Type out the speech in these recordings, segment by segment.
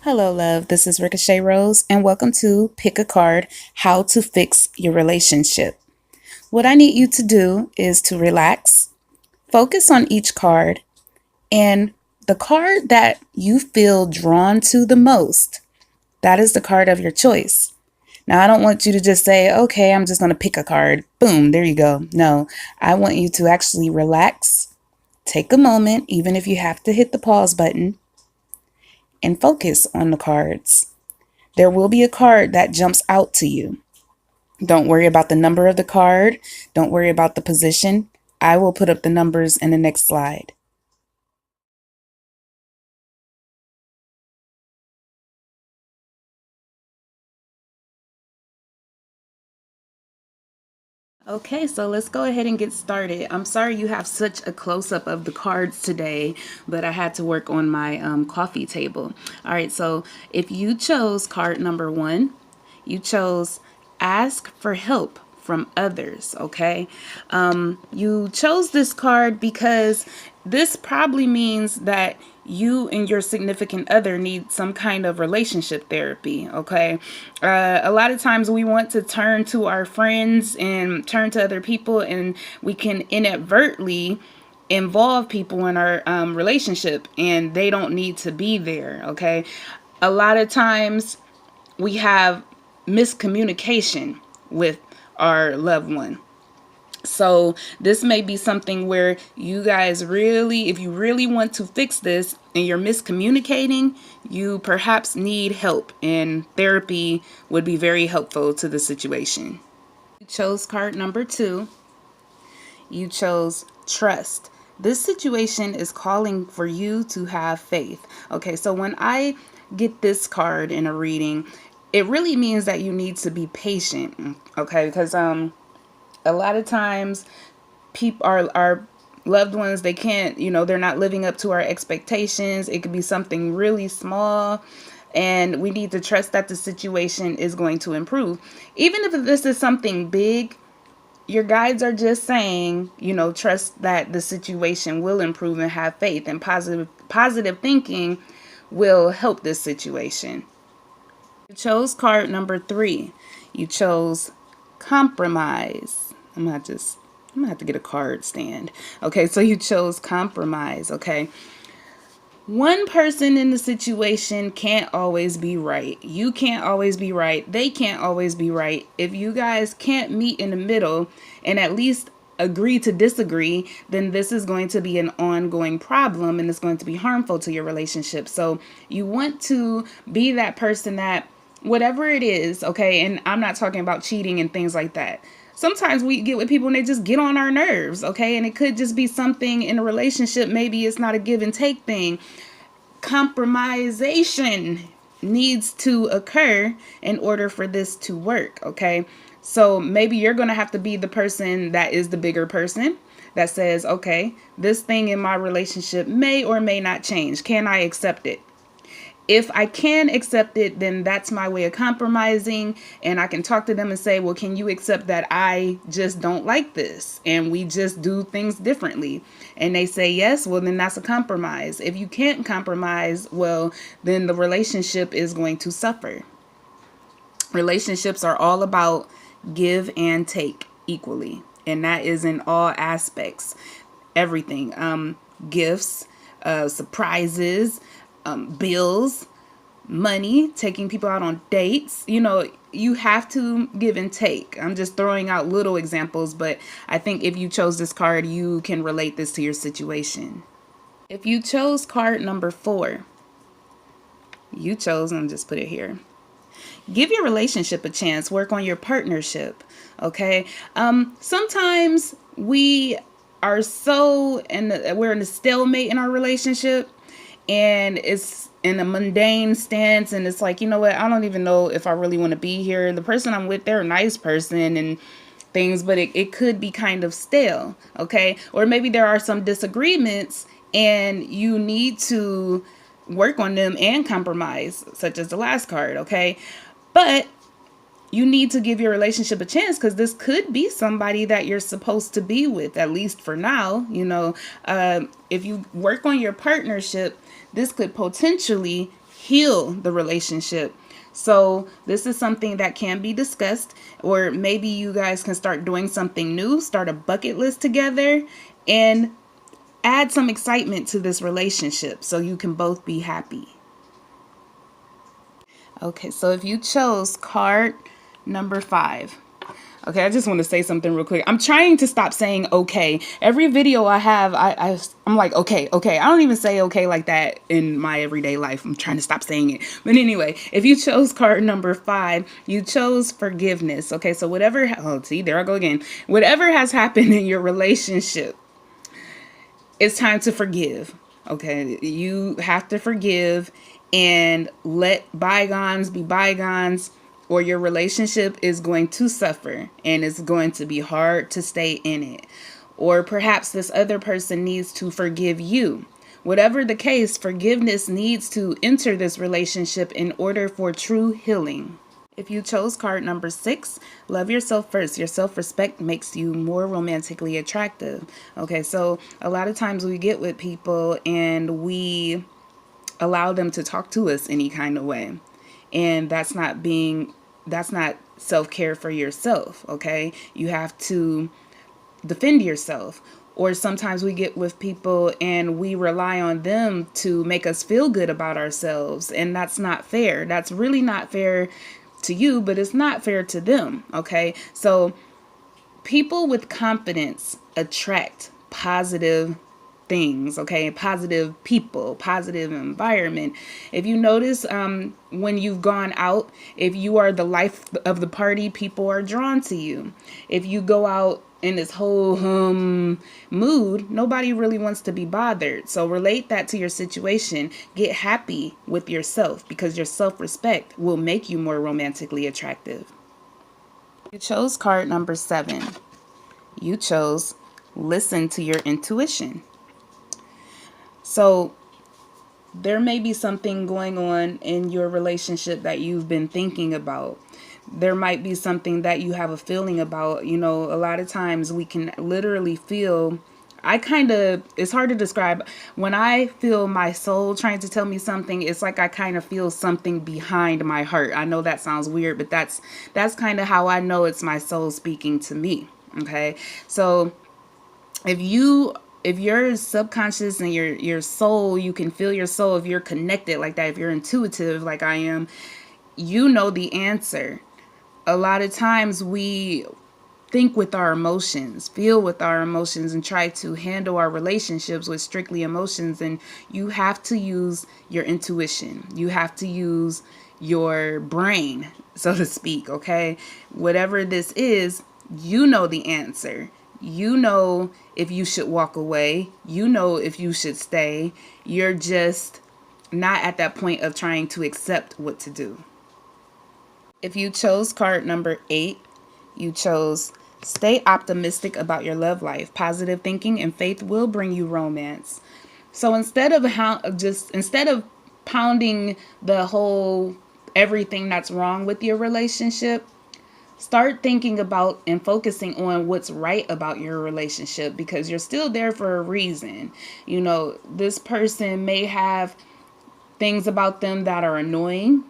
Hello, love. This is Riqochet Rose, and welcome to Pick a Card How to Fix Your Relationship. What I need you to do is to relax, focus on each card, and the card that you feel drawn to the most, that is the card of your choice. Now, I don't want you to just say, okay, I'm just going to pick a card. Boom, there you go. No, I want you to actually relax, take a moment, even if you have to hit the pause button, and focus on the cards. There will be a card that jumps out to you. Don't worry about the number of the card. Don't worry about the position. I will put up the numbers in the next slide. Okay, so let's go ahead and get started. I'm sorry you have such a close-up of the cards today, but I had to work on my coffee table. All right, so if you chose card number 1, you chose ask for help from others, okay? You chose this card because this probably means that you and your significant other need some kind of relationship therapy, okay? A lot of times we want to turn to our friends and turn to other people, and we can inadvertently involve people in our relationship, and they don't need to be there, okay? A lot of times we have miscommunication with our loved one. So this may be something where you guys really, if you really want to fix this and you're miscommunicating, you perhaps need help, and therapy would be very helpful to the situation. You chose card number 2. You chose trust. This situation is calling for you to have faith. Okay, so when I get this card in a reading, it really means that you need to be patient, okay? Because a lot of times people, our loved ones, they can't, they're not living up to our expectations. It could be something really small, and we need to trust that the situation is going to improve. Even if this is something big, your guides are just saying, trust that the situation will improve and have faith, and positive thinking will help this situation. You chose card number 3. You chose compromise. I'm gonna have to get a card stand. Okay, so you chose compromise. Okay. One person in the situation can't always be right. You can't always be right. They can't always be right. If you guys can't meet in the middle and at least agree to disagree, then this is going to be an ongoing problem, and it's going to be harmful to your relationship. So you want to be that person that, whatever it is, okay, and I'm not talking about cheating and things like that. Sometimes we get with people and they just get on our nerves, okay? And it could just be something in a relationship. Maybe it's not a give and take thing. Compromisation needs to occur in order for this to work, okay? So maybe you're going to have to be the person that is the bigger person that says, okay, this thing in my relationship may or may not change. Can I accept it? If I can accept it, then that's my way of compromising, and I can talk to them and say, well, can you accept that I just don't like this and we just do things differently? And they say yes, well, then that's a compromise. If you can't compromise, well, then the relationship is going to suffer. Relationships are all about give and take equally, and that is in all aspects. Everything. Gifts, surprises, bills, money, taking people out on dates. You have to give and take. I'm just throwing out little examples, but I think if you chose this card, you can relate this to your situation. If you chose card number 4, I'm just put it here. Give your relationship a chance. Work on your partnership. Okay. Sometimes we are we're in a stalemate in our relationship, and it's in a mundane stance, and it's like, you know what, I don't even know if I really want to be here. The person I'm with, they're a nice person and things, but it could be kind of stale, okay? Or maybe there are some disagreements and you need to work on them and compromise, such as the last card, okay? But you need to give your relationship a chance, because this could be somebody that you're supposed to be with, at least for now. If you work on your partnership, this could potentially heal the relationship. So this is something that can be discussed, or maybe you guys can start doing something new, start a bucket list together, and add some excitement to this relationship so you can both be happy. Okay, so if you chose card number 5. Okay, I just want to say something real quick. I'm trying to stop saying okay. Every video I have, I'm like, okay. I don't even say okay like that in my everyday life. I'm trying to stop saying it. But anyway, if you chose card number 5, you chose forgiveness. Okay, so whatever, oh, see, there I go again. Whatever has happened in your relationship, it's time to forgive. Okay, you have to forgive and let bygones be bygones, or your relationship is going to suffer and it's going to be hard to stay in it. Or perhaps this other person needs to forgive you. Whatever the case, forgiveness needs to enter this relationship in order for true healing. If you chose card number 6, love yourself first. Your self-respect makes you more romantically attractive. Okay, so a lot of times we get with people and we allow them to talk to us any kind of way. And that's not self-care for yourself, okay? You have to defend yourself. Or sometimes we get with people and we rely on them to make us feel good about ourselves. And that's not fair. That's really not fair to you, but it's not fair to them, okay? So people with confidence attract positive things, okay? Positive people, positive environment. If you notice, when you've gone out, if you are the life of the party, people are drawn to you. If you go out in this whole mood, nobody really wants to be bothered. So relate that to your situation. Get happy with yourself, because your self-respect will make you more romantically attractive. You chose card number 7. You chose listen to your intuition. So there may be something going on in your relationship that you've been thinking about. There might be something that you have a feeling about. You know, a lot of times we can literally feel, it's hard to describe. When I feel my soul trying to tell me something, it's like I kind of feel something behind my heart. I know that sounds weird, but that's kind of how I know it's my soul speaking to me. Okay, so if your subconscious and your soul, you can feel your soul, if you're connected like that, if you're intuitive like I am, you know the answer. A lot of times we think with our emotions, feel with our emotions, and try to handle our relationships with strictly emotions. And you have to use your intuition. You have to use your brain, so to speak, okay? Whatever this is, you know the answer. You know if you should walk away. You know if you should stay. You're just not at that point of trying to accept what to do. If you chose card number 8, you chose stay optimistic about your love life. Positive thinking and faith will bring you romance. So instead of pounding the whole everything that's wrong with your relationship, start thinking about and focusing on what's right about your relationship, because you're still there for a reason. You know, this person may have things about them that are annoying.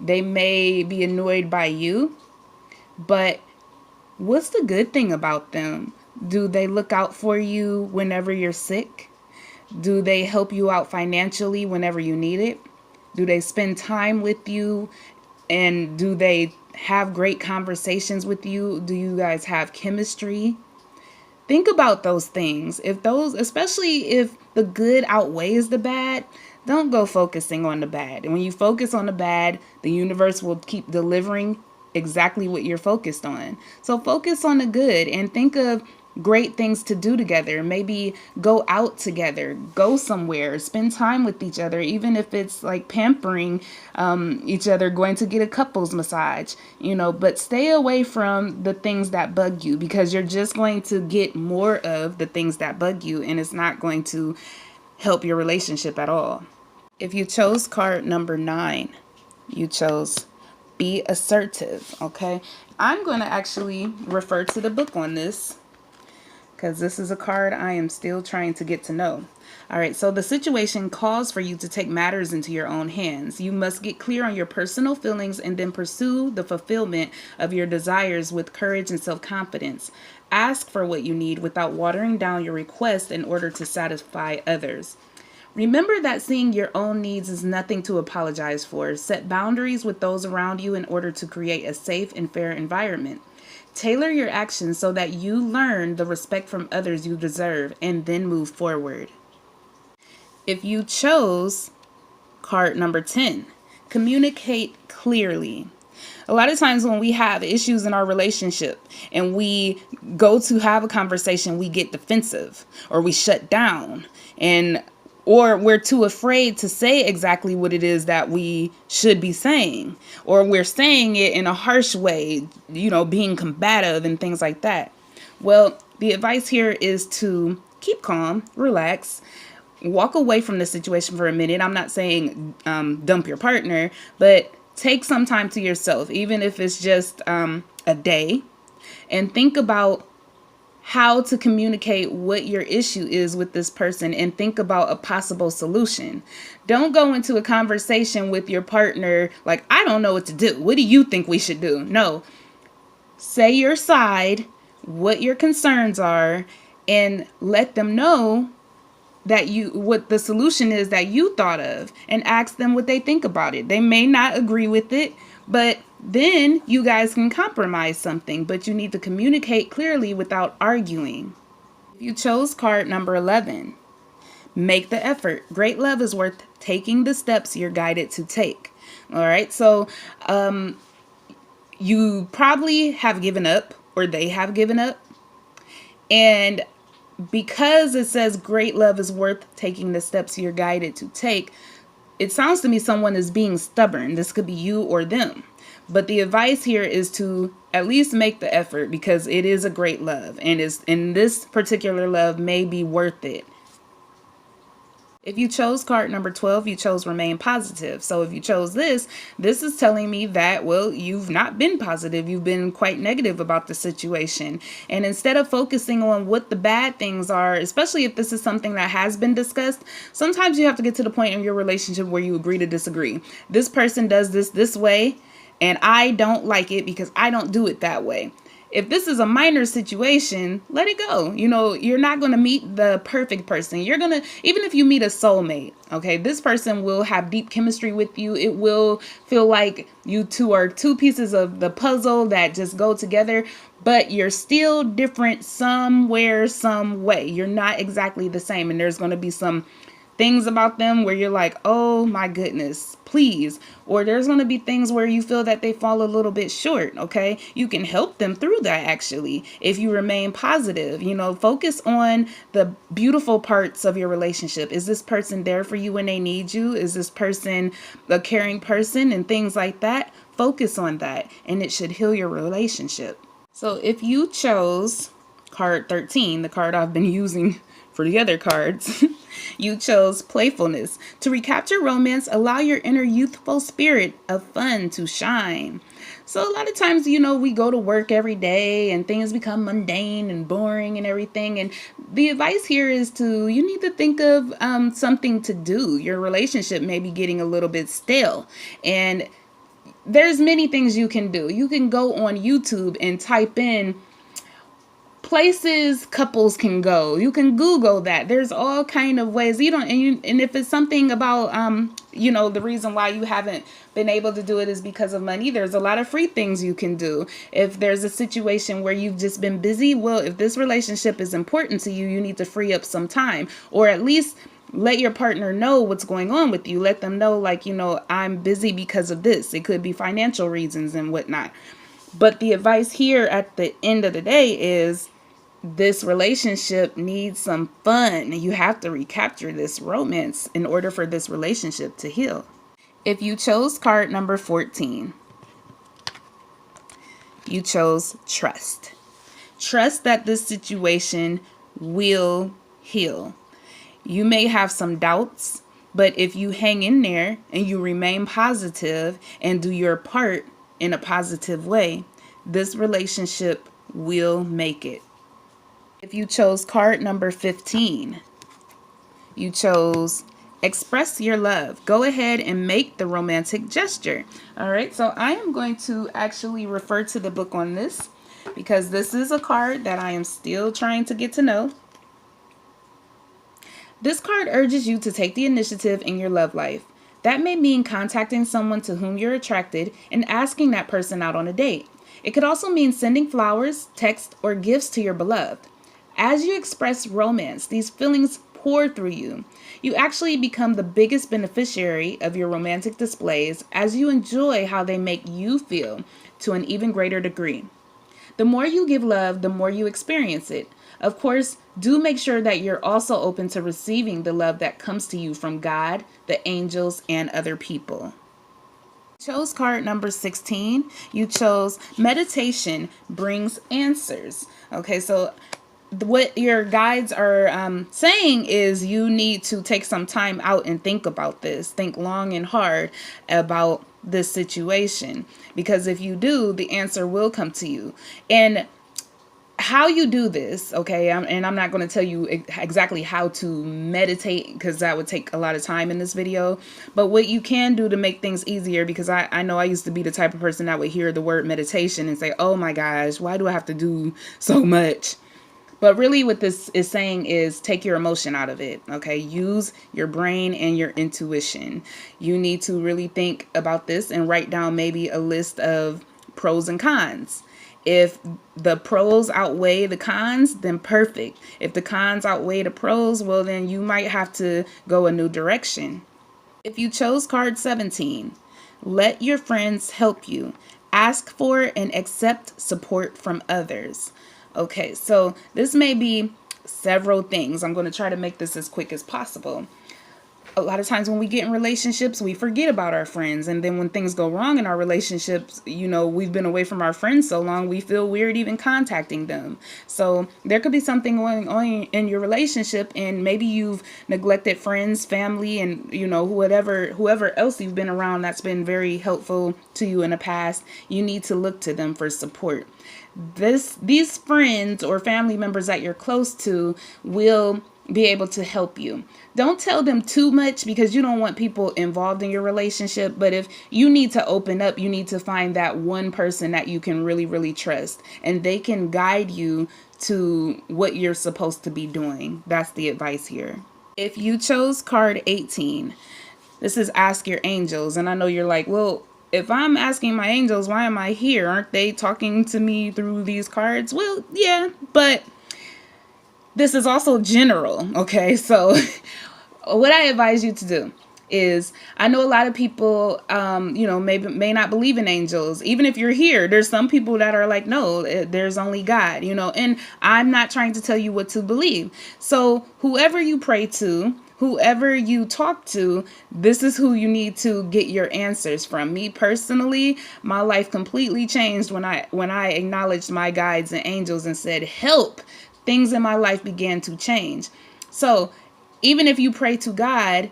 They may be annoyed by you, but what's the good thing about them? Do they look out for you whenever you're sick? Do they help you out financially whenever you need it? Do they spend time with you? And do they have great conversations with you? Do you guys have chemistry? Think about those things. Especially if the good outweighs the bad, don't go focusing on the bad. And when you focus on the bad, the universe will keep delivering exactly what you're focused on. So focus on the good and think of great things to do together. Maybe go out together, go somewhere, spend time with each other, even if it's like pampering each other, going to get a couples massage, but stay away from the things that bug you, because you're just going to get more of the things that bug you, and it's not going to help your relationship at all. If you chose card number 9, you chose be assertive. Okay, I'm going to actually refer to the book on this. because this is a card I am still trying to get to know. All right, so the situation calls for you to take matters into your own hands. You must get clear on your personal feelings and then pursue the fulfillment of your desires with courage and self-confidence. Ask for what you need without watering down your request in order to satisfy others. Remember that seeing your own needs is nothing to apologize for. Set boundaries with those around you in order to create a safe and fair environment. Tailor your actions so that you learn the respect from others you deserve and then move forward. If you chose card number 10, communicate clearly. A lot of times when we have issues in our relationship and we go to have a conversation, we get defensive or we shut down, or we're too afraid to say exactly what it is that we should be saying, or we're saying it in a harsh way, being combative and things like that. Well, the advice here is to keep calm, relax, walk away from the situation for a minute. I'm not saying dump your partner, but take some time to yourself, even if it's just a day, and think about how to communicate what your issue is with this person and think about a possible solution. Don't go into a conversation with your partner like, I don't know what to do. What do you think we should do? No. Say your side, what your concerns are, and let them know that what the solution is that you thought of, and ask them what they think about it. They may not agree with it, but then you guys can compromise something, but you need to communicate clearly without arguing. If you chose card number 11, make the effort. Great love is worth taking the steps you're guided to take. All right. So, you probably have given up, or they have given up. And because it says great love is worth taking the steps you're guided to take, it sounds to me someone is being stubborn. This could be you or them. But the advice here is to at least make the effort, because it is a great love, and this particular love may be worth it. If you chose card number 12, you chose remain positive. So if you chose this is telling me that, well, you've not been positive. You've been quite negative about the situation. And instead of focusing on what the bad things are, especially if this is something that has been discussed, sometimes you have to get to the point in your relationship where you agree to disagree. This person does this way, and I don't like it because I don't do it that way. If this is a minor situation, let it go. You're not going to meet the perfect person. Even if you meet a soulmate, okay, this person will have deep chemistry with you. It will feel like you two are two pieces of the puzzle that just go together, but you're still different somewhere, some way. You're not exactly the same. And there's going to be some things about them where you're like, oh my goodness, please. Or there's going to be things where you feel that they fall a little bit short. Okay. You can help them through that, actually, if you remain positive. Focus on the beautiful parts of your relationship. Is this person there for you when they need you? Is this person a caring person, and things like that? Focus on that, and it should heal your relationship. So if you chose card 13, the card I've been using for the other cards, you chose playfulness. To recapture romance, allow your inner youthful spirit of fun to shine. So a lot of times, we go to work every day and things become mundane and boring and everything. And the advice here is you need to think of something to do. Your relationship may be getting a little bit stale, and there's many things you can do. You can go on YouTube and type in places couples can go. You can Google that. There's all kind of ways. And if it's something about the reason why you haven't been able to do it is because of money, there's a lot of free things you can do. If there's a situation where you've just been busy, well, if this relationship is important to you, you need to free up some time, or at least let your partner know what's going on with you. Let them know, like, I'm busy because of this. It could be financial reasons and whatnot. But the advice here at the end of the day is this relationship needs some fun. You have to recapture this romance in order for this relationship to heal. If you chose card number 14, you chose trust. Trust that this situation will heal. You may have some doubts, but if you hang in there and you remain positive and do your part in a positive way, this relationship will make it. If you chose card number 15, you chose express your love. Go ahead and make the romantic gesture. All right, so I am going to actually refer to the book on this because this is a card that I am still trying to get to know. This card urges you to take the initiative in your love life. That may mean contacting someone to whom you're attracted and asking that person out on a date. It could also mean sending flowers, text, or gifts to your beloved. As you express romance, these feelings pour through you. You actually become the biggest beneficiary of your romantic displays as you enjoy how they make you feel to an even greater degree. The more you give love, the more you experience it. Of course, do make sure that you're also open to receiving the love that comes to you from God, the angels, and other people. Chose card number 16. You chose meditation brings answers. Okay, so what your guides are saying is you need to take some time out and think about this. Think long and hard about this situation, because if you do, the answer will come to you. And how you do this, okay, and I'm not going to tell you exactly how to meditate because that would take a lot of time in this video, but what you can do to make things easier, because I know I used to be the type of person that would hear the word meditation and say, oh my gosh, why do I have to do so much? But really what this is saying is take your emotion out of it, okay? Use your brain and your intuition. You need to really think about this and write down maybe a list of pros and cons. If the pros outweigh the cons, then perfect. If the cons outweigh the pros, well, then you might have to go a new direction. If you chose card 17, let your friends help you. Ask for and accept support from others. Okay, so this may be several things. I'm going to try to make this as quick as possible. A lot of times when we get in relationships, we forget about our friends. And then when things go wrong in our relationships, you know, we've been away from our friends so long, we feel weird even contacting them. So there could be something going on in your relationship, and maybe you've neglected friends, family, and, you know, whoever else you've been around that's been very helpful to you in the past. You need to look to them for support. These friends or family members that you're close to will be able to help you. Don't tell them too much because you don't want people involved in your relationship. But if you need to open up, you need to find that one person that you can really, really trust, and they can guide you to what you're supposed to be doing. That's the advice here. If you chose card 18, this is ask your angels. And I know you're like, well, if I'm asking my angels, why am I here? Aren't they talking to me through these cards? Well, yeah, but this is also general, okay? So what I advise you to do is, I know a lot of people, you know, may not believe in angels. Even if you're here, there's some people that are like, no, there's only God, you know, and I'm not trying to tell you what to believe. So whoever you pray to, whoever you talk to, this is who you need to get your answers from. Me personally, my life completely changed when I acknowledged my guides and angels and said, help. Things in my life began to change. So even if you pray to God,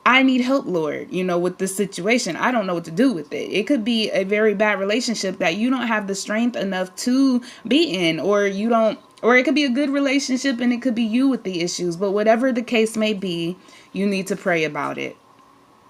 I need help, Lord, you know, with this situation. I don't know what to do with it. It could be a very bad relationship that you don't have the strength enough to be in, or it could be a good relationship and it could be you with the issues. But whatever the case may be, you need to pray about it.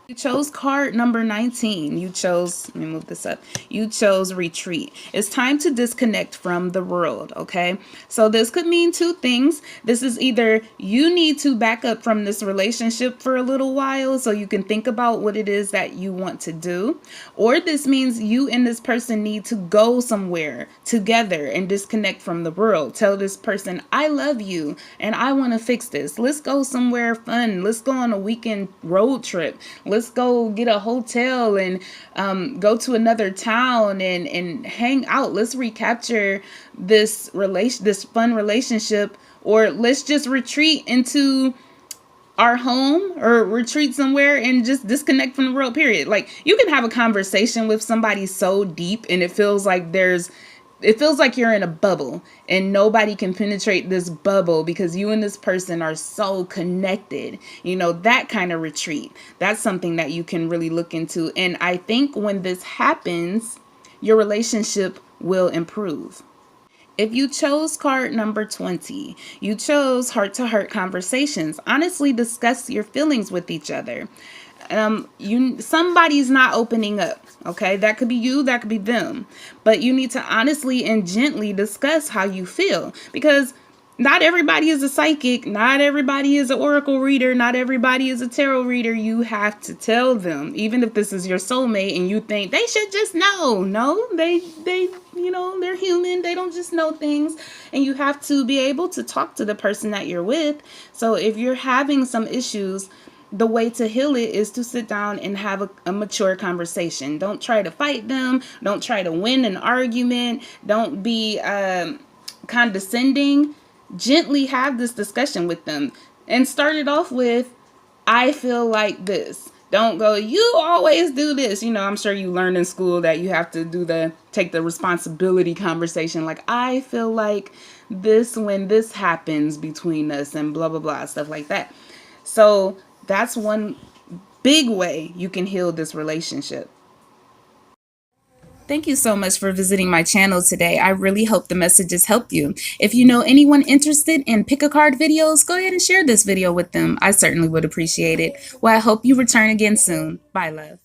You chose card number 19. You chose, let me move this up. You chose retreat. It's time to disconnect from the world, okay? So this could mean two things. This is either you need to back up from this relationship for a little while so you can think about what it is that you want to do. Or this means you and this person need to go somewhere together and disconnect from the world. Tell this person, I love you and I want to fix this. Let's go somewhere fun. Let's go on a weekend road trip. Let's go get a hotel and go to another town and hang out. Let's recapture this fun relationship, or let's just retreat into our home or retreat somewhere and just disconnect from the world, period. Like, you can have a conversation with somebody so deep and it feels like you're in a bubble and nobody can penetrate this bubble because you and this person are so connected. You know, that kind of retreat. That's something that you can really look into. And I think when this happens, your relationship will improve. If you chose card number 20, you chose heart-to-heart conversations. Honestly discuss your feelings with each other. Somebody's not opening up, okay? That could be you, that could be them. But you need to honestly and gently discuss how you feel, because not everybody is a psychic, not everybody is an oracle reader, not everybody is a tarot reader. You have to tell them, even if this is your soulmate and you think they should just know. No, they they're human. They don't just know things. And you have to be able to talk to the person that you're with. So if you're having some issues, the way to heal it is to sit down and have a mature conversation. Don't try to fight them. Don't try to win an argument. Don't be condescending. Gently have this discussion with them and start it off with, I feel like this. Don't go, you always do this. I'm sure you learned in school that you have to take the responsibility conversation. Like, I feel like this when this happens between us and blah, blah, blah, stuff like that. So that's one big way you can heal this relationship. Thank you so much for visiting my channel today. I really hope the messages helped you. If you know anyone interested in pick a card videos, go ahead and share this video with them. I certainly would appreciate it. Well, I hope you return again soon. Bye, love.